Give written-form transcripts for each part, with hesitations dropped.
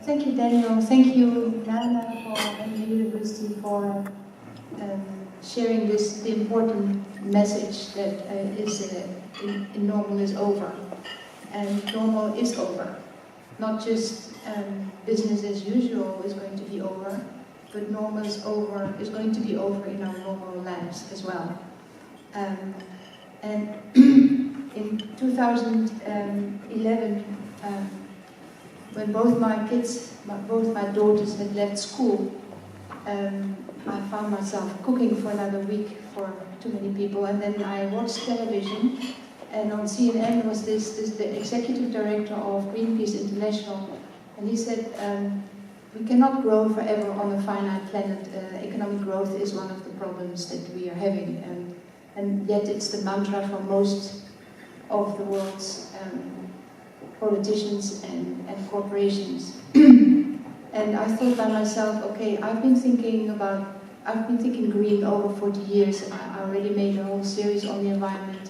Thank you, Daniel. Thank you, Nana, and the university for sharing the important message that normal is over. And normal is over. Not just business as usual is going to be over, but normal is going to be over in our normal lives as well. And in 2011, when both my daughters had left school, I found myself cooking for another week for too many people, and then I watched television, and on CNN was the executive director of Greenpeace International, and he said, we cannot grow forever on a finite planet. Economic growth is one of the problems that we are having, and yet it's the mantra for most of the world's politicians and corporations. And I thought by myself, okay, I've been thinking green over 40 years. I already made a whole series on the environment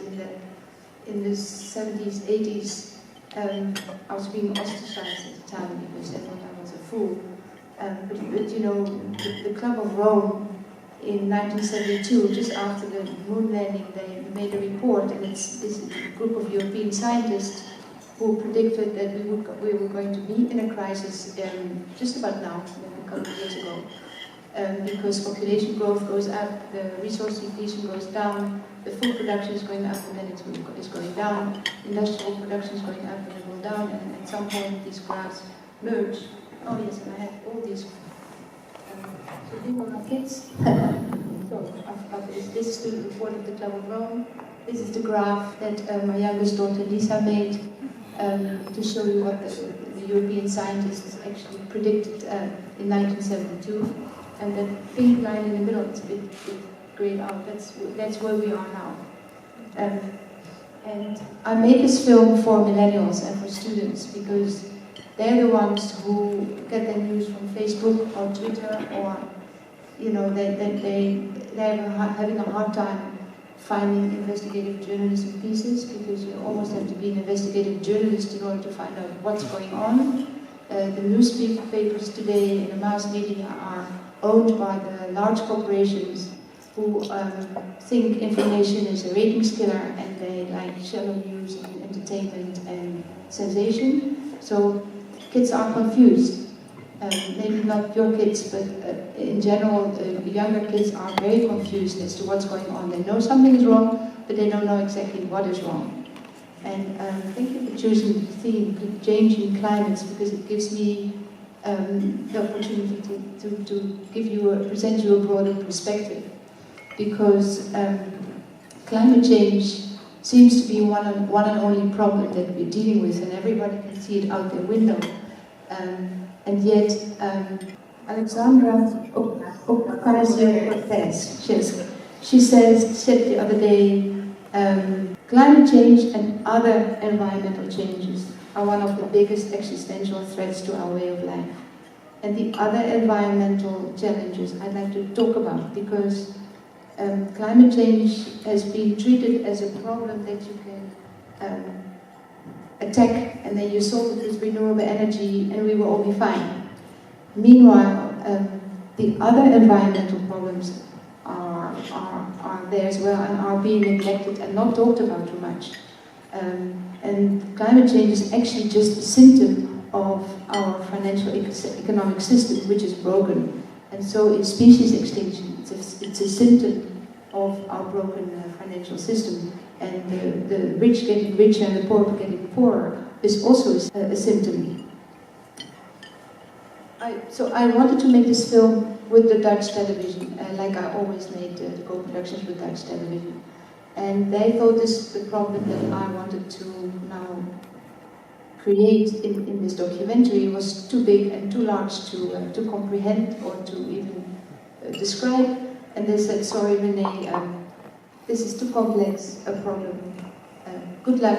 in the 70s, 80s. I was being ostracized at the time because they thought I was a fool. But you know, the Club of Rome in 1972, just after the moon landing, they made a report, and it's this group of European scientists who predicted that we were going to be in a crisis just about now, a couple of years ago, because population growth goes up, the resource depletion goes down, the food production is going up and then it's going down, industrial production is going up and it will down, and at some point these graphs merge. Oh yes, and I have all these. So these are my kids. So this is the report of the Club of Rome. This is the graph that my youngest daughter Lisa made to show you what the European scientists actually predicted in 1972. And that pink line in the middle, it's a bit grayed out. That's where we are now. And I made this film for millennials and for students because they're the ones who get their news from Facebook or Twitter, or you know, they're having a hard time finding investigative journalism pieces, because you almost have to be an investigative journalist in order to find out what's going on. The newspapers today and the mass media are owned by the large corporations who think information is a ratings killer, and they like shallow news and entertainment and sensation. So kids are confused. Maybe not your kids, but in general, younger kids are very confused as to what's going on. They know something is wrong, but they don't know exactly what is wrong. And thank you for choosing the theme, changing climates, because it gives me the opportunity to present you a broader perspective. Because climate change seems to be one and only problem that we're dealing with, and everybody can see it out their window. And yet, Alexandra Ocasio-Cortez, she said the other day, climate change and other environmental changes are one of the biggest existential threats to our way of life. And the other environmental challenges I'd like to talk about, because climate change has been treated as a problem that you can attack, and then you solve it with renewable energy and we will all be fine. Meanwhile, the other environmental problems are there as well and are being neglected and not talked about too much. And climate change is actually just a symptom of our financial economic system, which is broken. And so is species extinction. It's a symptom of our broken financial system. And the rich getting richer and the poor getting poorer is also a symptom. So I wanted to make this film with the Dutch television, like I always made co-productions with Dutch television. And they thought the problem that I wanted to now create in this documentary was too big and too large to comprehend or to even describe. And they said, sorry Renee, this is too complex a problem. Good luck,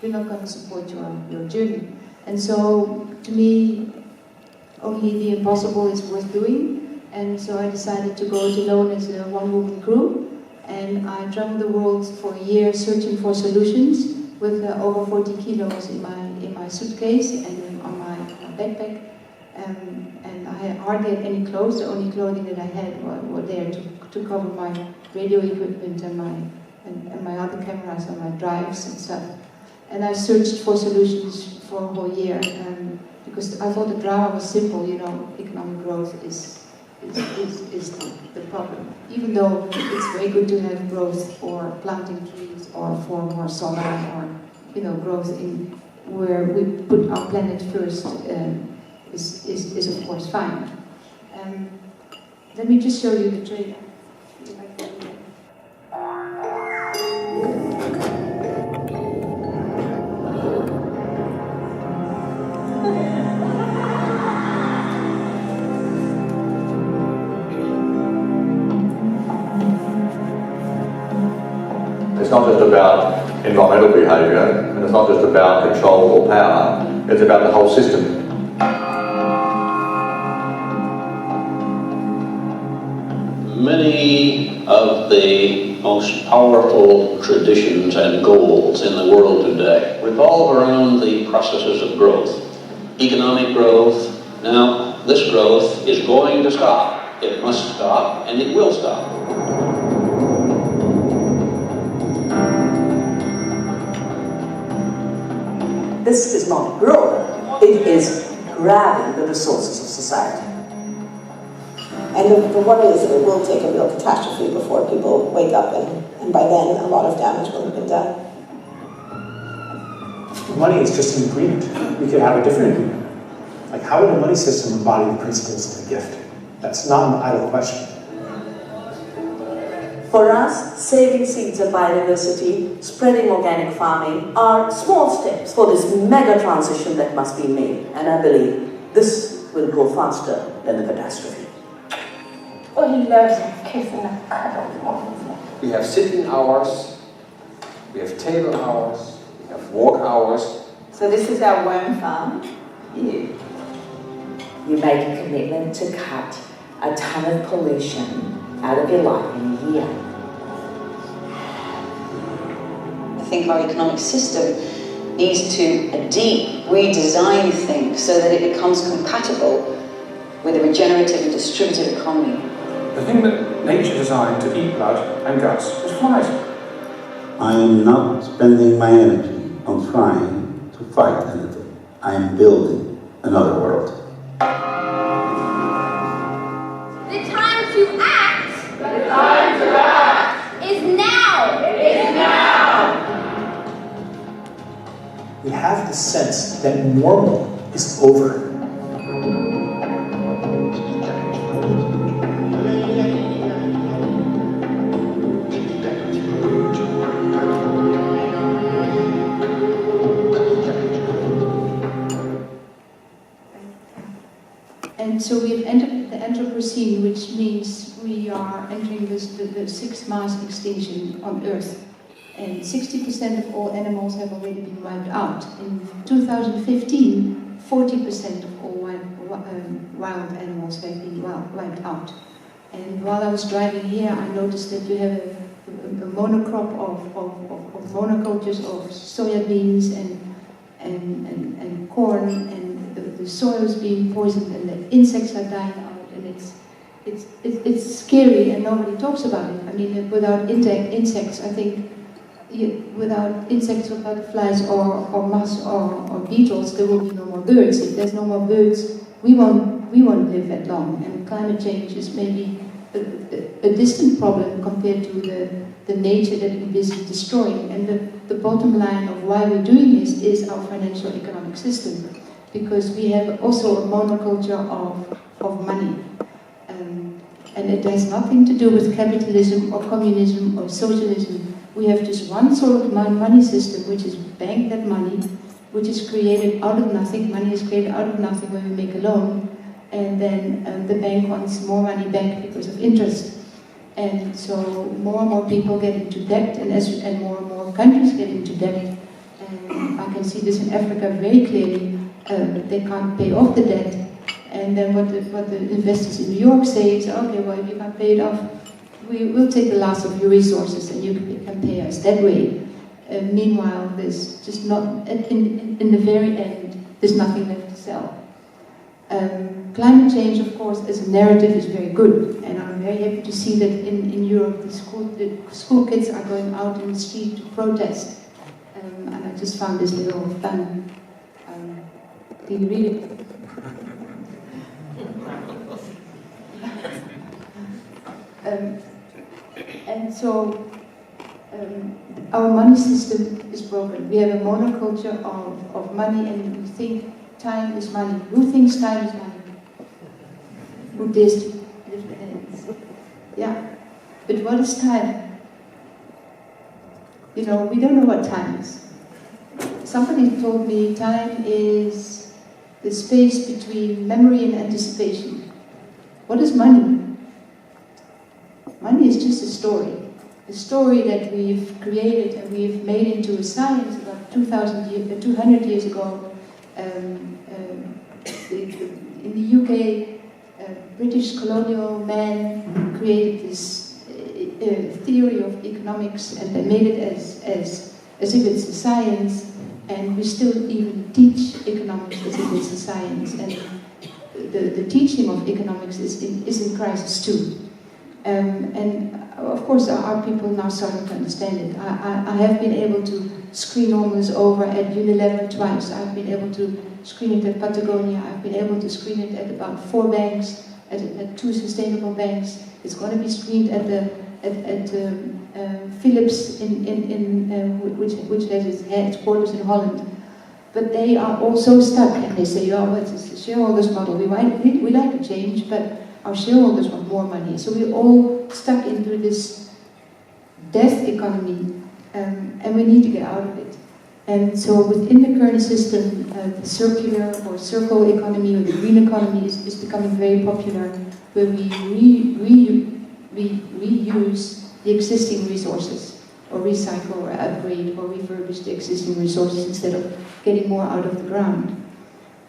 we're not going to support your journey. And so, to me, only the impossible is worth doing. And so I decided to go it alone as a one-woman crew. And I traveled the world for a year searching for solutions with over 40 kilos in my suitcase and on my backpack. And I hardly had any clothes. The only clothing that I had were there to cover my radio equipment and my other cameras and my drives and stuff. And I searched for solutions for a whole year because I thought the drama was simple. You know, economic growth is the problem. Even though it's very good to have growth for planting trees or for more solar or growth in where we put our planet first is of course fine. Let me just show you the trailer. It's not just about environmental behaviour, and it's not just about control or power, it's about the whole system. Many of the most powerful traditions and goals in the world today revolve around the processes of growth. Economic growth. Now, this growth is going to stop. It must stop, and it will stop. This is not growth, it is grabbing the resources of society. And the worry is that it will take a real catastrophe before people wake up, and by then a lot of damage will have been done. Money is just an agreement. We could have a different agreement. Like, how would a money system embody the principles of a gift? That's not an idle question. For us, saving seeds of biodiversity, spreading organic farming are small steps for this mega transition that must be made. And I believe this will go faster than the catastrophe. Oh, he loves kissing and cuddling. We have sitting hours, we have table hours, we have walk hours. So this is our worm farm. You make a commitment to cut a ton of pollution out of your life in a year. I think our economic system needs to a deep redesign things so that it becomes compatible with a regenerative and distributed economy. The thing that nature designed to eat blood and guts was flies. I am not spending my energy on trying to fight anything. I am building another world. The time to act. The time to act is now. Is now. We have the sense that normal is over. And so we have entered the Anthropocene, which means we are entering the sixth mass extinction on Earth. And 60% of all animals have already been wiped out. In 2015, 40% of all wild animals have been wiped out. And while I was driving here, I noticed that you have a monocrop of monocultures of soya beans and corn, and the soil is being poisoned, and the insects are dying out, and it's scary, and nobody talks about it. I mean, without insects, I think. Without insects or butterflies or moths or beetles, there will be no more birds. If there's no more birds, we won't live that long. And climate change is maybe a distant problem compared to the nature that we're busy destroying. And the bottom line of why we're doing this is our financial economic system, because we have also a monoculture of money. And it has nothing to do with capitalism or communism or socialism. We have just one sort of money system, which is bank that money, which is created out of nothing. Money is created out of nothing when we make a loan, and then the bank wants more money back because of interest. And so more and more people get into debt, and more countries get into debt. And I can see this in Africa very clearly. They can't pay off the debt, and then what the investors in New York say is, okay, well, if you can't pay it off, we will take the last of your resources and you can pay us that way. Meanwhile, there's just not, in the very end, there's nothing left to sell. Climate change, of course, as a narrative is very good, and I'm very happy to see that in Europe the school kids are going out in the street to protest. And I just found this little fun. Do you read it? And so our money system is broken. We have a monoculture of money, and we think time is money. Who thinks time is money? Who dares to lift their hands? Yeah. But what is time? You know, we don't know what time is. Somebody told me time is the space between memory and anticipation. What is money? Money is just a story that we've created and we've made into a science about 200 years ago. In the UK, British colonial men created this theory of economics, and they made it as if it's a science, and we still even teach economics as if it's a science, and the teaching of economics is in crisis too. And of course our people now starting to understand it. I have been able to screen almost over at Unilever twice. I've been able to screen it at Patagonia. I've been able to screen it at about 4 banks, at 2 sustainable banks. It's going to be screened at Philips which has its headquarters in Holland. But they are all so stuck, and they say, oh, it's the shareholders model. We like a change, but our shareholders want more money. So we're all stuck into this death economy, and we need to get out of it. And so within the current system, the circular or circle economy or the green economy is becoming very popular, where we reuse the existing resources, or recycle or upgrade or refurbish the existing resources instead of getting more out of the ground.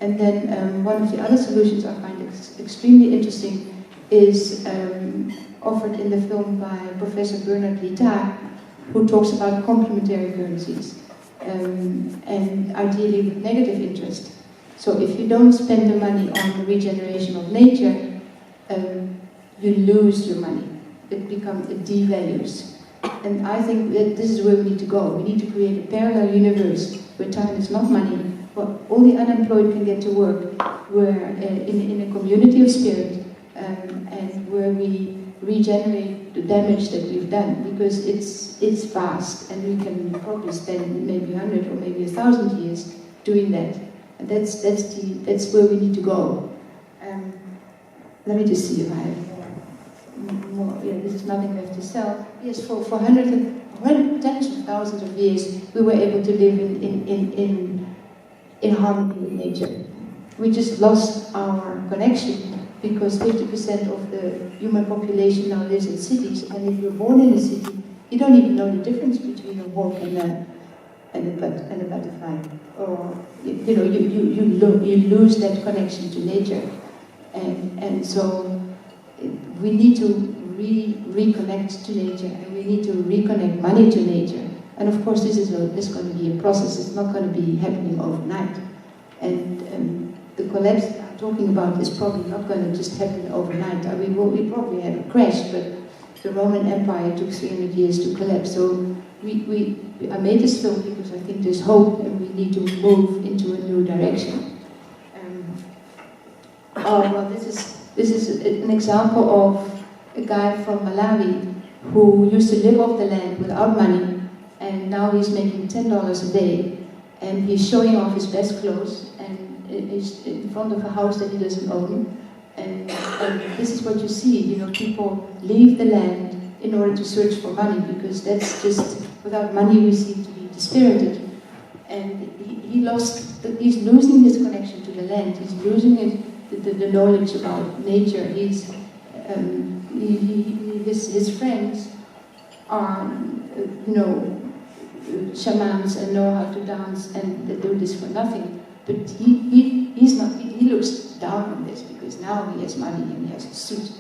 And then one of the other solutions I find extremely interesting is offered in the film by Professor Bernard Littard, who talks about complementary currencies, and ideally with negative interest. So if you don't spend the money on the regeneration of nature, you lose your money. It devalues. And I think that this is where we need to go. We need to create a parallel universe where time is not money, but all the unemployed can get to work, where in a community of spirit, and where we regenerate the damage that we've done, because it's vast, and we can probably spend maybe 100 or maybe 1,000 years doing that. And that's where we need to go. Let me just see if I have more. Yeah, this is nothing left to sell. Yes, for tens of thousands of years, we were able to live in harmony with nature. We just lost our connection because 50% of the human population now lives in cities, and if you're born in a city, you don't even know the difference between a hawk and a butterfly. Or you lose that connection to nature, and so we need to reconnect to nature, and we need to reconnect money to nature. And of course, this is going to be a process. It's not going to be happening overnight. And the collapse I'm talking about is probably not going to just happen overnight. We probably had a crash, but the Roman Empire took 300 years to collapse. So I made this film because I think there's hope, and we need to move into a new direction. This is an example of a guy from Malawi who used to live off the land without money, and now he's making $10 a day, and he's showing off his best clothes, and is in front of a house that he doesn't own, and this is what you see. People leave the land in order to search for money, because that's just, without money we seem to be dispirited, and he's losing his connection to the land. He's losing the knowledge about nature. His friends are, shamans and know how to dance, and they do this for nothing. But he looks down on this because now he has money and he has a suit.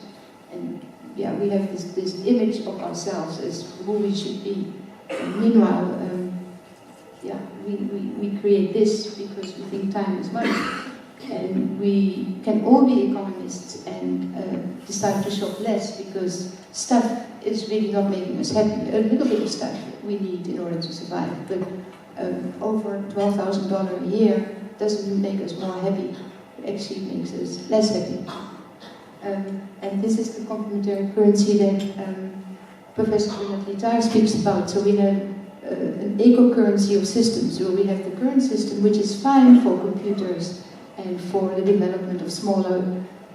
And yeah, we have this image of ourselves as who we should be. And meanwhile, we create this because we think time is money. And we can all be economists and decide to shop less because stuff is really not making us happy. A little bit of stuff we need in order to survive, but over $12,000 a year doesn't make us more happy. It actually makes us less happy. And this is the complementary currency that Professor Renée speaks about. So we have an eco-currency of systems, where we have the current system, which is fine for computers and for the development of smaller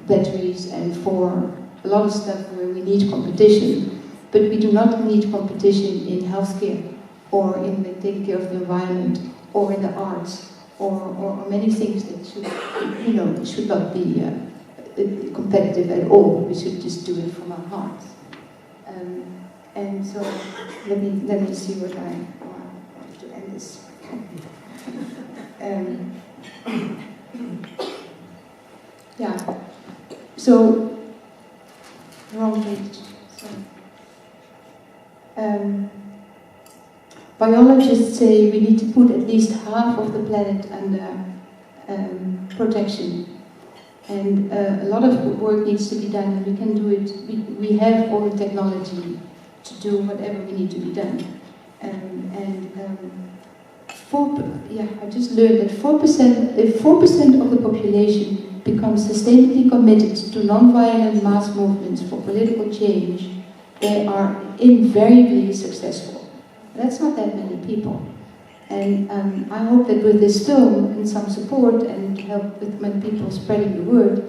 batteries and for a lot of stuff where we need competition. But we do not need competition in healthcare or in taking care of the environment or in the arts or many things that should not be competitive at all. We should just do it from our hearts. And so let me see what I want to end this. Yeah. So wrong page. Biologists say we need to put at least half of the planet under protection. And a lot of work needs to be done, and we can do it. We have all the technology to do whatever we need to be done. I just learned that 4%, if 4% of the population becomes sustainably committed to non-violent mass movements for political change, they are invariably successful. That's not that many people. And I hope that with this film and some support and help with when people spreading the word,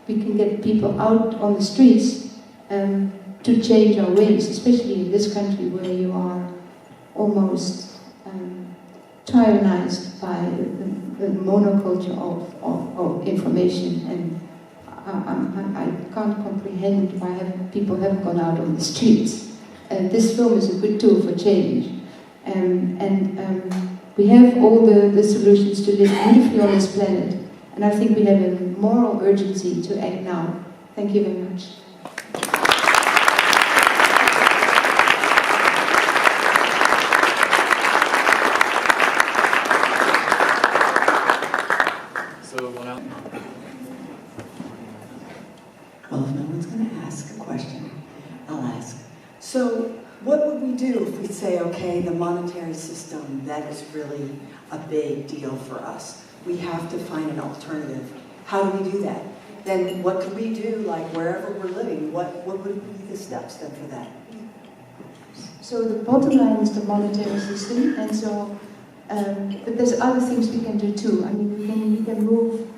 we can get people out on the streets to change our ways, especially in this country where you are almost tyrannized by the monoculture of information. And I can't comprehend why people haven't gone out on the streets. This film is a good tool for change. We have all the solutions to live beautifully on this planet, and I think we have a moral urgency to act now. Thank you very much. Well, if no one's going to ask a question, I'll ask. So, what would we do if we say, okay, the monetary system, that is really a big deal for us. We have to find an alternative. How do we do that? Then what could we do, like wherever we're living? What would be the steps then for that? So the bottom line is the monetary system, and so, but there's other things we can do too. I mean,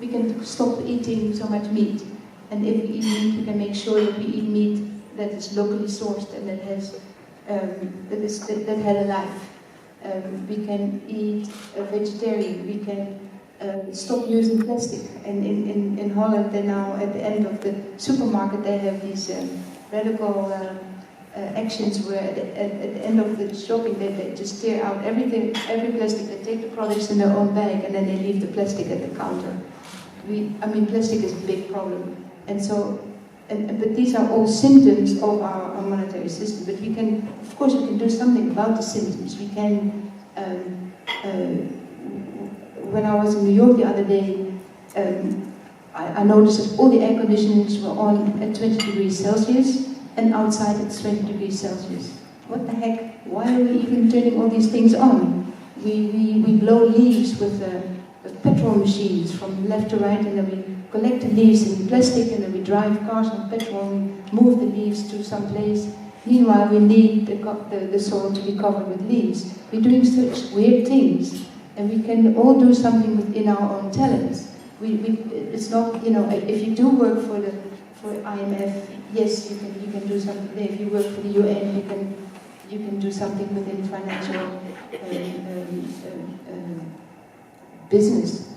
we can stop eating so much meat. And if we eat meat, we can make sure that we eat meat that is locally sourced and that has that had a life. We can eat vegetarian. We can stop using plastic. And in Holland, they now at the end of the supermarket they have these radical actions where at the end of the shopping they just tear out every plastic. They take the products in their own bag and then they leave the plastic at the counter. Plastic is a big problem. And so, but these are all symptoms of our monetary system. But we can, of course, we can do something about the symptoms. We can. When I was in New York the other day, I noticed that all the air conditionings were on at 20 degrees Celsius, and outside it's 20 degrees Celsius. What the heck? Why are we even turning all these things on? We blow leaves with petrol machines from left to right, and then we collect the leaves in plastic, and then we drive cars on petrol and move the leaves to some place. Meanwhile, we need the soil to be covered with leaves. We're doing such weird things, and we can all do something within our own talents. It's not, if you do work for IMF, yes, you can do something there. If you work for the UN, you can do something within financial business.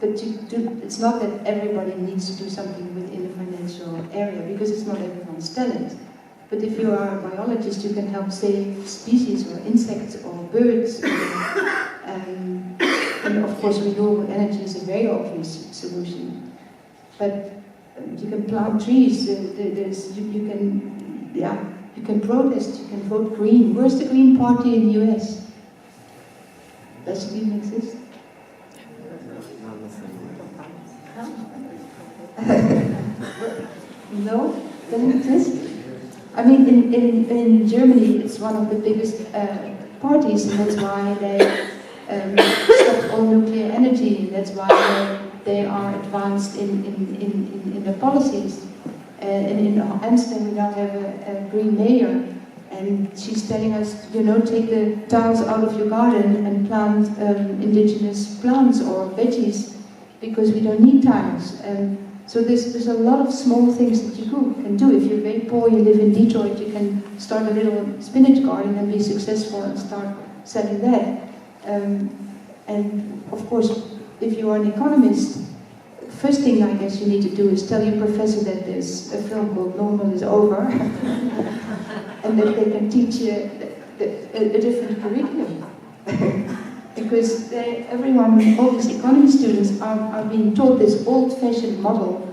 But it's not that everybody needs to do something within the financial area, because it's not everyone's talent. But if you are a biologist, you can help save species or insects or birds. And of course, renewable energy is a very obvious solution. But you can plant trees. You can protest. You can vote green. Where's the Green Party in the US? Does it even exist? No, doesn't exist. I mean, in Germany, it's one of the biggest parties, and that's why they stopped all nuclear energy, and that's why they are advanced in their policies. And in Amsterdam, we now have a green mayor, and she's telling us, you know, take the tiles out of your garden and plant indigenous plants or veggies, because we don't need tiles. So there's a lot of small things that you can do. If you're very poor, you live in Detroit, you can start a little spinach garden and be successful and start selling that. And of course, if you are an economist, first thing I guess you need to do is tell your professor that there's a film called Normal is Over, and that they can teach you a different curriculum. Because everyone, all these economy students are being taught this old-fashioned model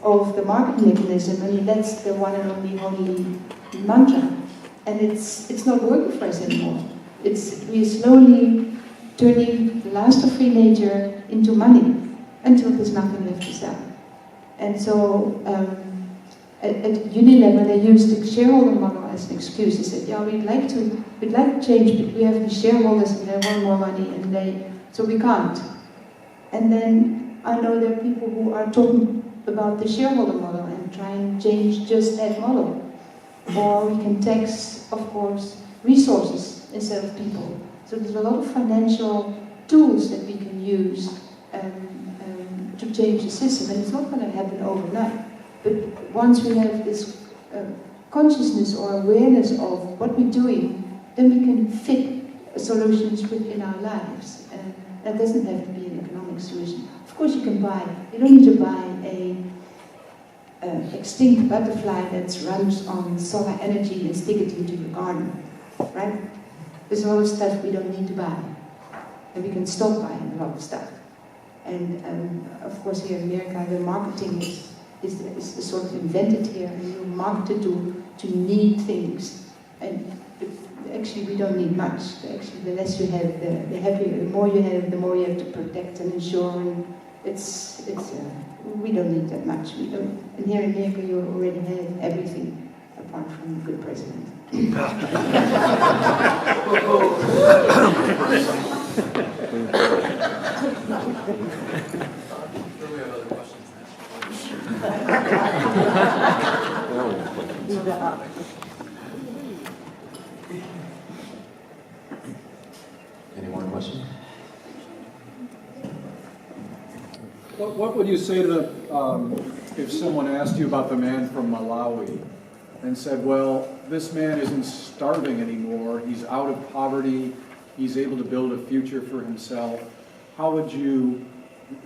of the market mechanism, and that's the one and only holy mantra. And it's not working for us anymore. We're slowly turning the last of free nature into money until there's nothing left to sell. And so at Unilever, they used the shareholder model as an excuse. They said, yeah, we'd like to change, but we have the shareholders and they want more money, so we can't. And then I know there are people who are talking about the shareholder model and try and change just that model. Or we can tax, of course, resources instead of people. So there's a lot of financial tools that we can use to change the system, and it's not going to happen overnight. But once we have this consciousness or awareness of what we're doing, then we can fit solutions within our lives. And that doesn't have to be an economic solution. Of course, you don't need to buy a extinct butterfly that runs on solar energy and stick it into your garden, right? There's a lot of stuff we don't need to buy, and we can stop buying a lot of stuff. And of course, here in America, the marketing is sort of invented here, and you're marketed to need things. And actually, we don't need much. Actually, the less you have, the happier. The more you have, the more you have to protect and insure. And we don't need that much. We don't. And here in America, you already have everything, apart from a good president. Any more questions? What would you say to if someone asked you about the man from Malawi and said, well, this man isn't starving anymore, he's out of poverty, he's able to build a future for himself? How would you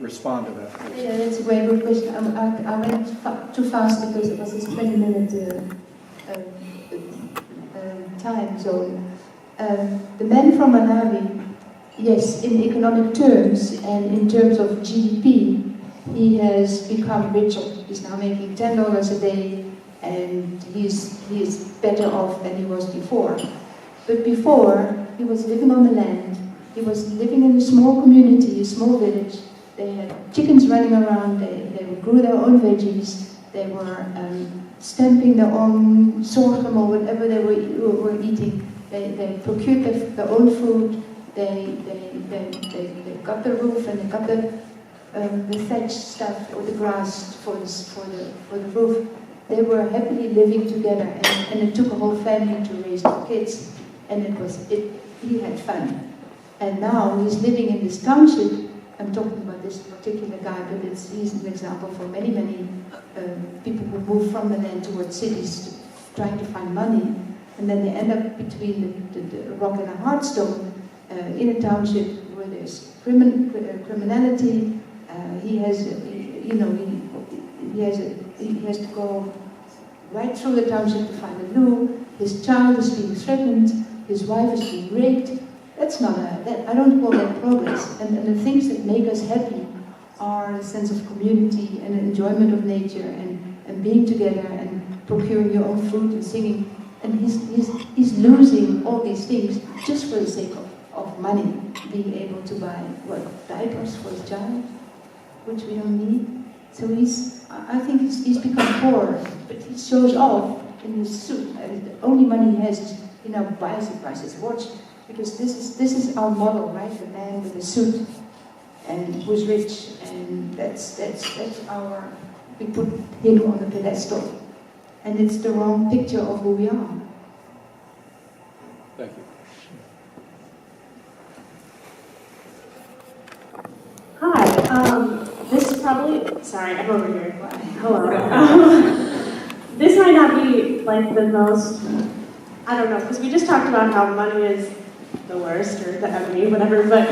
respond to that question? Yeah, that's a very good question. I went too fast because it was this 20-minute time zone. The man from Malawi, yes, in economic terms and in terms of GDP, he has become richer. He's now making $10 a day, and he's better off than he was before. But before, he was living on the land. He was living in a small community, a small village. They had chickens running around. They grew their own veggies. They were stamping their own sorghum or whatever they were eating. They procured their own food. They got the roof and they got the thatch stuff or the grass for the roof. They were happily living together, and it took a whole family to raise their kids, and he had fun. And now he's living in this township. I'm talking about this particular guy, but he's an example for many people who move from the land towards cities trying to find money, and then they end up between the rock and a hard stone in a township where there's criminality. He has to go right through the township to find a loo. His child is being threatened. His wife is being raped. That's not I don't call that progress. And the things that make us happy are a sense of community and an enjoyment of nature and being together and procuring your own food and singing. And he's losing all these things just for the sake of money, being able to buy diapers for his child. which we don't need. So I think he's become poor, but he shows off in his suit, and the only money he has is, buys his watch, because this is our model, right? The man with the suit and who's rich, and that's our, we put him on the pedestal, and it's the wrong picture of who we are. Thank you. Hi, this is probably, sorry, I'm over here. Hello. This might not be like the most, I don't know, because we just talked about how money is the worst or the enemy, whatever, but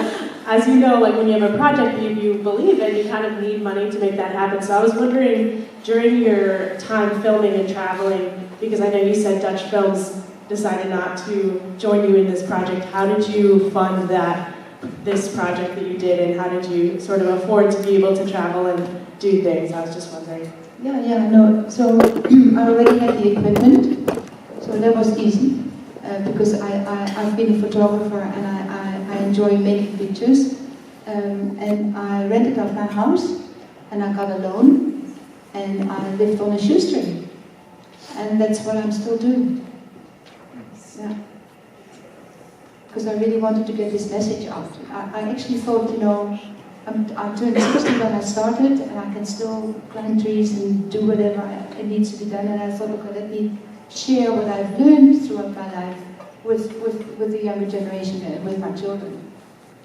as you know, like when you have a project you believe in, you kind of need money to make that happen. So I was wondering, during your time filming and traveling, because I know you said Dutch Films decided not to join you in this project, how did you fund this project that you did, and how did you sort of afford to be able to travel and do things? I was just wondering. No. So I already had the equipment, so that was easy because I've been a photographer and I enjoy making pictures. And I rented out my house and I got a loan and I lived on a shoestring, and that's what I'm still doing. Yeah. Because I really wanted to get this message out. I actually thought, I turned 60 when I started, and I can still climb trees and do whatever it needs to be done. And I thought, okay, let me share what I've learned throughout my life with the younger generation and with my children.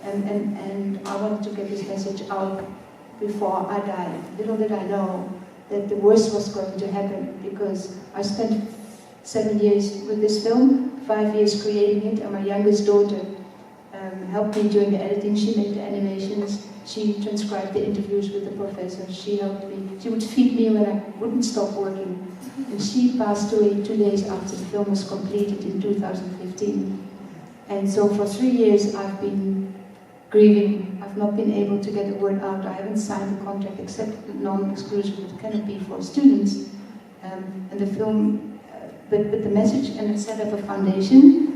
And I wanted to get this message out before I died. Little did I know that the worst was going to happen, because I spent 7 years with this film, 5 years creating it, and my youngest daughter helped me during the editing. She made the animations, she transcribed the interviews with the professor, she helped me. She would feed me when I wouldn't stop working. And she passed away 2 days after the film was completed in 2015. And so for 3 years I've been grieving. I've not been able to get the word out. I haven't signed a contract except non-exclusive with Canopy for students. And the film, but the message, and it set up a foundation.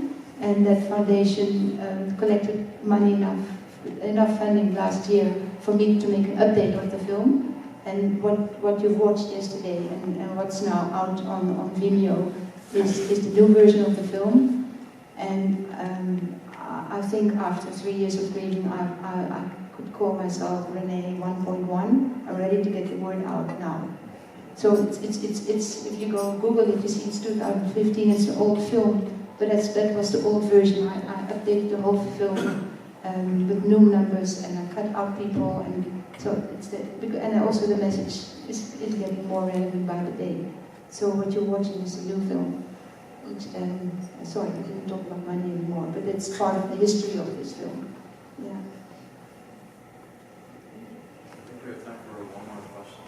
And that foundation collected money enough funding last year for me to make an update of the film. And what you've watched yesterday and what's now out on Vimeo is the new version of the film. And I think after 3 years of grieving, I could call myself Renee 1.1. I'm ready to get the word out now. So it's if you go Google it, you see it's 2015. It's an old film. But that was the old version. I updated the whole film with new numbers, and I cut out people, and so and also the message is getting more relevant by the day. So what you're watching is a new film. Which, sorry, I didn't talk about money anymore, but it's part of the history of this film. Yeah. I think we have time for one more question.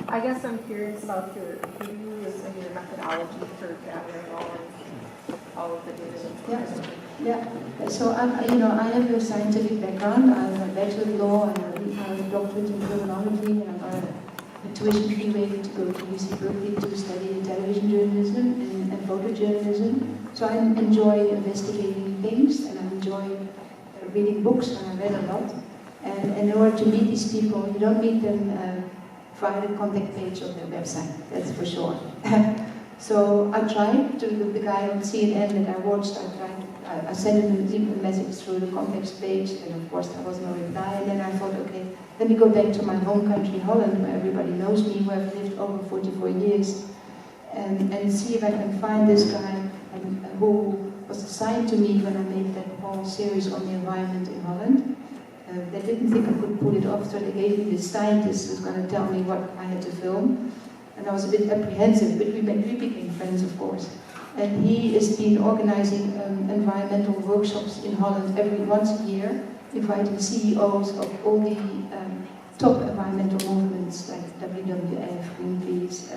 I guess I'm curious about your use and your methodology for gathering all of the data. Yeah. So I have a scientific background. I have a Bachelor of Law and I have a doctorate in criminology, and I got a tuition-free waiver to go to UC Berkeley to study television journalism and photojournalism. So I enjoy investigating things, and I enjoy reading books, and I read a lot. And in order to meet these people, you don't meet them via the contact page of their website, that's for sure. So I tried to, the guy on CNN that I watched, I sent him a message through the contact page, and of course there was no reply. And then I thought, okay, let me go back to my home country, Holland, where everybody knows me, where I've lived over 44 years, and see if I can find this guy who was assigned to me when I made that whole series on the environment in Holland. They didn't think I could pull it off, so they gave me this scientist who's going to tell me what I had to film. And I was a bit apprehensive, but we became friends, of course. And he has been organizing environmental workshops in Holland once a year, inviting CEOs of all the top environmental movements like WWF, Greenpeace,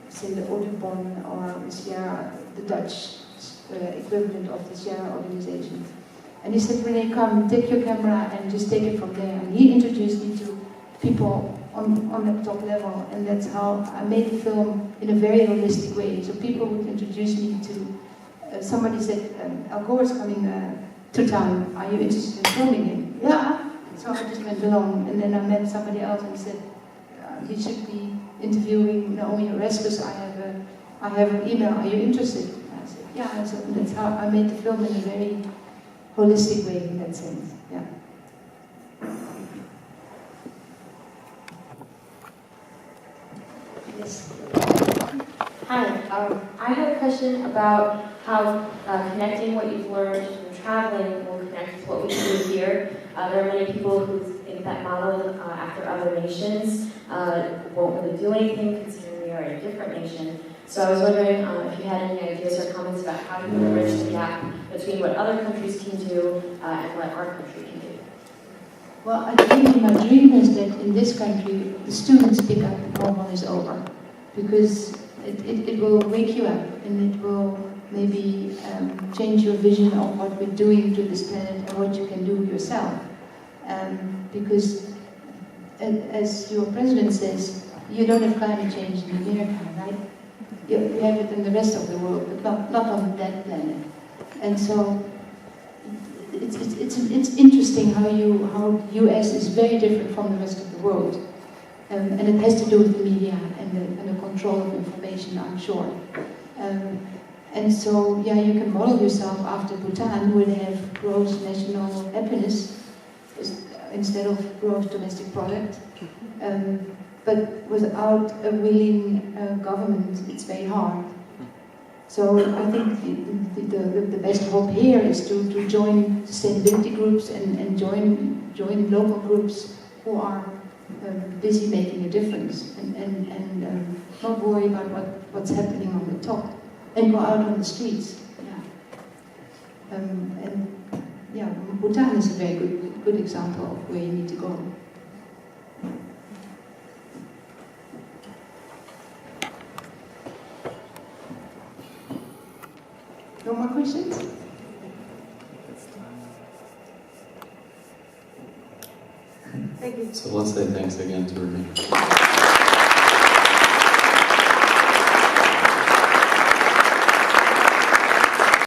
say the Audubon, or the Dutch equivalent of the Sierra organization. And he said, Renee, come, take your camera and just take it from there. And he introduced me to people on the top level, and that's how I made the film in a very holistic way. So people would introduce me to somebody said, Al Gore is coming to town. Are you interested in filming him? Yeah. So I just went along, and then I met somebody else and said, he should be interviewing Naomi Oreskes. I have an email. Are you interested? And I said, yeah. And so that's how I made the film in a very holistic way in that sense. Yeah. Yes. Hi, I had a question about how connecting what you've learned from traveling will connect with what we can do here. There are many people who think that modeling after other nations won't really do anything, considering we are a different nation. So I was wondering if you had any ideas or comments about how you can bridge the gap between what other countries can do and what our country can do. Well, I think my dream is that in this country, the students pick up when one is over, because it will wake you up, and it will maybe change your vision of what we're doing to this planet and what you can do yourself. Because, as your president says, you don't have climate change in America, right? You have it in the rest of the world, but not on that planet. And so, it's interesting how US is very different from the rest of the world. And it has to do with the media and the control of information, I'm sure. And so, yeah, you can model yourself after Bhutan, where they have gross national happiness instead of gross domestic product. But without a willing government, it's very hard. So I think the best hope here is to join sustainability groups and join local groups who are busy making a difference and not worry about what's happening on the top and go out on the streets. Yeah. And yeah, Bhutan is a very good example of where you need to go. No more questions? Thank you. So let's say thanks again to Renee.